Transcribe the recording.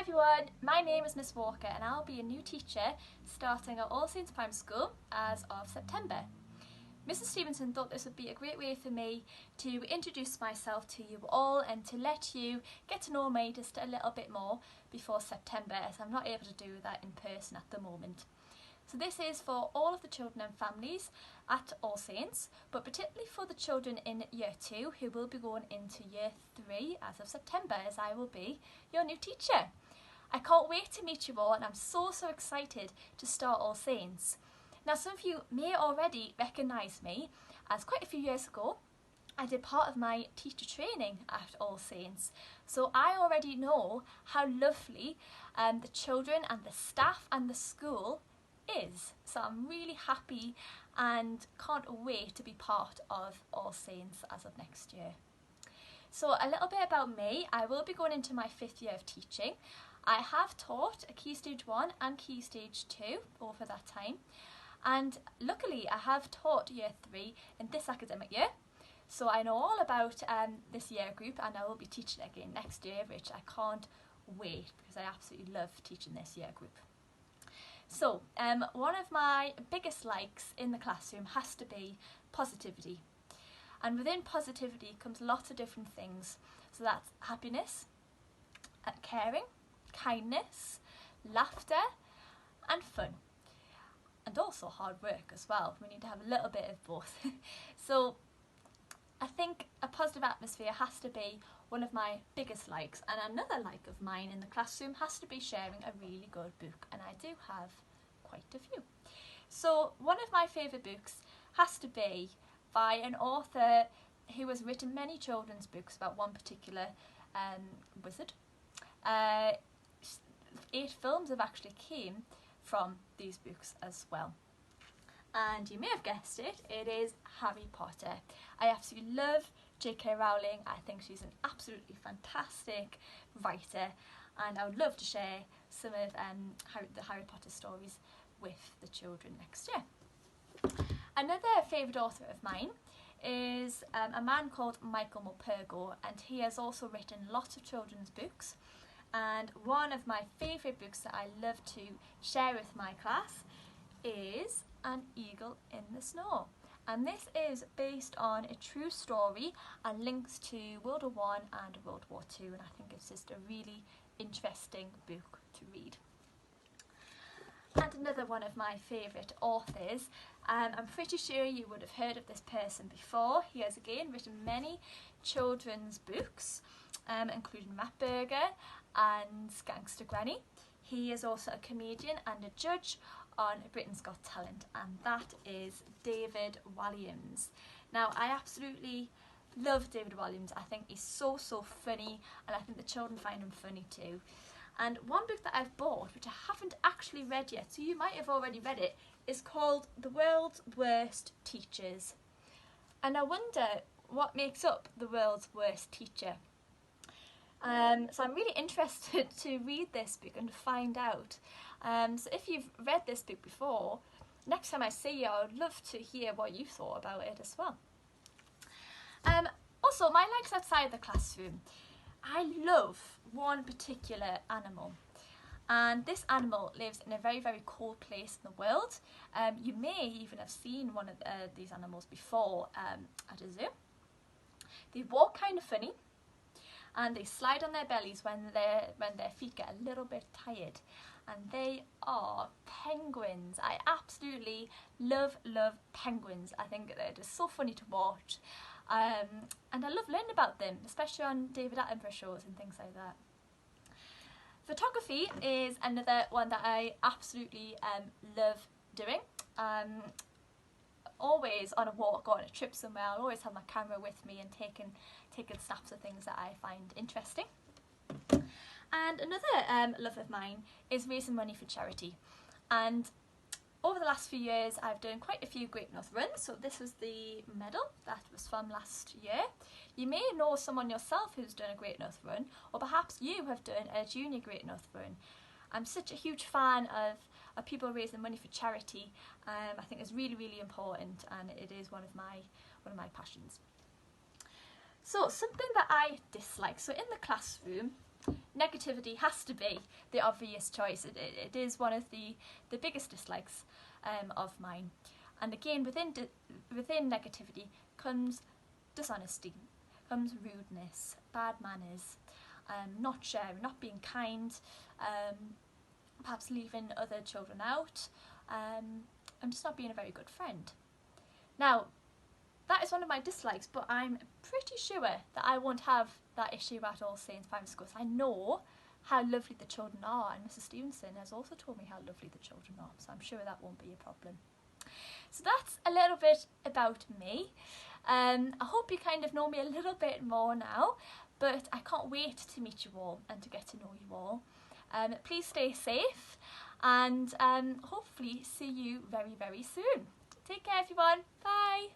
everyone, my name is Miss Walker and I'll be a new teacher starting at All Saints Primary School as of September. Mrs Stevenson thought this would be a great way for me to introduce myself to you all and to let you get to know me just a little bit more before September, as I'm not able to do that in person at the moment. So this is for all of the children and families at All Saints, but particularly for the children in Year 2 who will be going into Year 3 as of September, as I will be your new teacher. I can't wait to meet you all, and I'm so excited to start All Saints. Now, some of you may already recognise me, as quite a few years ago I did part of my teacher training at All Saints, so I already know how lovely the children and the staff and the school is. So I'm really happy and can't wait to be part of All Saints as of next year. So a little bit about me. I will be going into my 5th year of teaching. I have taught a Key Stage 1 and Key Stage 2 over that time, and luckily I have taught Year 3 in this academic year, so I know all about this year group, and I will be teaching again next year, which I can't wait because I absolutely love teaching this year group. So one of my biggest likes in the classroom has to be positivity, and within positivity comes lots of different things. So that's happiness, caring, kindness, laughter and fun, and also hard work as well. We need to have a little bit of both. So I think a positive atmosphere has to be one of my biggest likes, and another like of mine in the classroom has to be sharing a really good book, and I do have quite a few. So one of my favourite books has to be by an author who has written many children's books about one particular wizard. 8 films have actually came from these books as well. And you may have guessed it, it is Harry Potter. I absolutely love J.K. Rowling. I think she's an absolutely fantastic writer, and I would love to share some of the Harry Potter stories with the children next year. Another favourite author of mine is a man called Michael Morpurgo, and he has also written lots of children's books. And one of my favourite books that I love to share with my class is An Eagle in the Snow. And this is based on a true story and links to World War I and World War II, and I think it's just a really interesting book to read. And another one of my favourite authors, I'm pretty sure you would have heard of this person before. He has again written many children's books, including Rat Burger and Gangster Granny. He is also a comedian and a judge on Britain's Got Talent, and that is David Walliams. Now, I absolutely love David Walliams. I think he's so funny, and I think the children find him funny too. And one book that I've bought, which I haven't actually read yet, so you might have already read it, is called The World's Worst Teachers. And I wonder what makes up the world's worst teacher. So I'm really interested to read this book and find out. So if you've read this book before, next time I see you, I would love to hear what you thought about it as well. Also, my likes outside the classroom. I love one particular animal, and this animal lives in a very cold place in the world. You may even have seen one of these animals before at a zoo. They walk kind of funny, and they slide on their bellies when their feet get a little bit tired, and they are penguins. I absolutely love penguins. I think they're just so funny to watch, and I love learning about them, especially on David Attenborough shows and things like that. Photography is another one that I absolutely love doing. Always on a walk or on a trip somewhere, I'll always have my camera with me and taking snaps of things that I find interesting. And another love of mine is raising money for charity. And over the last few years, I've done quite a few Great North runs. So this was the medal that was from last year. You may know someone yourself who's done a Great North run, or perhaps you have done a junior Great North run. I'm such a huge fan of people raising money for charity. I think it's really important, and it is one of my passions. So something that I dislike. So in the classroom, Negativity has to be the obvious choice. It is one of the biggest dislikes of mine. And again, within negativity comes dishonesty, comes rudeness, bad manners, not sharing, not being kind, perhaps leaving other children out, and just not being a very good friend. Now, that is one of my dislikes, but I'm pretty sure that I won't have that issue at All Saints Primary School. I know how lovely the children are, and Mrs. Stevenson has also told me how lovely the children are, so I'm sure that won't be a problem. So that's a little bit about me. I hope you kind of know me a little bit more now, but I can't wait to meet you all and to get to know you all. Please stay safe, and hopefully see you very, very soon. Take care, everyone. Bye.